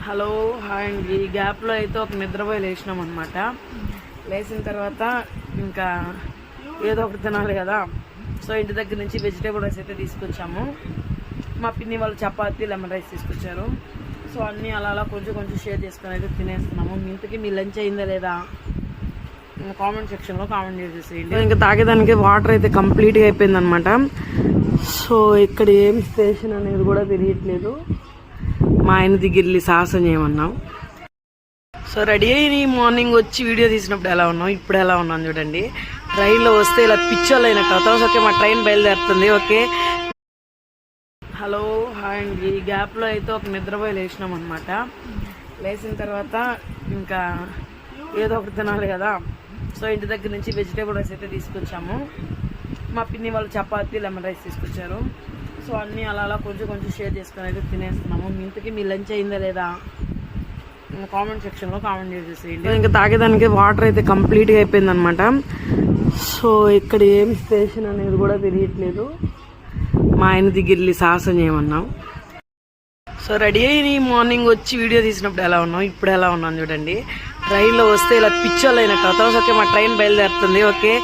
Hello hi అండి. ఈ గ్యాప్లో అయితే ఒక నిద్రపోయి లేచినాం అనమాట. లేచిన తర్వాత ఇంకా ఏదో ఒకటి తినాలి కదా, సో ఇంటి దగ్గర నుంచి వెజిటేబుల్ రైస్ అయితే తీసుకొచ్చాము. మా పిన్ని వాళ్ళు చపాతీ లెమన్ రైస్ తీసుకొచ్చారు. సో అన్నీ అలా అలా కొంచెం కొంచెం షేర్ చేసుకొని అయితే తినేస్తున్నాము. ఇంతకీ మీ లంచ్ అయిందా లేదా కామెంట్ సెక్షన్లో కామెంట్ చేసేసేయండి. ఇంకా తాగేదానికి వాటర్ అయితే కంప్లీట్గా అయిపోయింది అనమాట. సో ఇక్కడ ఏం స్టేషన్ అనేది కూడా తెలియట్లేదు. మా ఆయన దిగిర్లి సాహసం చేయమన్నాం. సో రెడీ అయ్యి మార్నింగ్ వచ్చి వీడియో తీసినప్పుడు ఎలా ఉన్నాం, ఇప్పుడు ఎలా ఉన్నాం చూడండి. ట్రైన్లో వస్తే ఇలా పిచ్చోళ్ళు అయినట్టు అవుతాం. ఓకే, మా ట్రైన్ బయలుదేరుతుంది. ఓకే, హలో హాయ్ అండి. ఈ గ్యాప్లో అయితే ఒక నిద్రపోయి లేచినాం అనమాట. లేచిన తర్వాత ఇంకా ఏదో ఒకటి తినాలి కదా, సో ఇంటి దగ్గర నుంచి వెజిటేబుల్ రైస్ అయితే తీసుకొచ్చాము. మా పిన్ని వాళ్ళు చపాతీ లెమన్ రైస్ తీసుకొచ్చారు. సో అన్నీ అలా అలా కొంచెం కొంచెం షేర్ చేసుకొని అయితే తినేస్తున్నాము. ఇంతకీ మీ లంచ్ అయిందా లేదా కామెంట్ సెక్షన్లో కామెంట్ చేసేసేయండి. ఇంకా తాగేదానికి వాటర్ అయితే కంప్లీట్గా అయిపోయింది అనమాట. సో ఇక్కడ ఏం స్టేషన్ అనేది కూడా తెలియట్లేదు. మా ఆయన దిగిర్లి సాహసం చేయమన్నాం. సో రెడీ అయ్యి మార్నింగ్ వచ్చి వీడియో తీసినప్పుడు ఎలా ఉన్నాం, ఇప్పుడు ఎలా ఉన్నాం చూడండి. ట్రైన్లో వస్తే ఇలా పిచ్చోళ్ళు అయినట్టు అవుతాం. ఓకే, మా ట్రైన్ బయలుదేరుతుంది. ఓకే.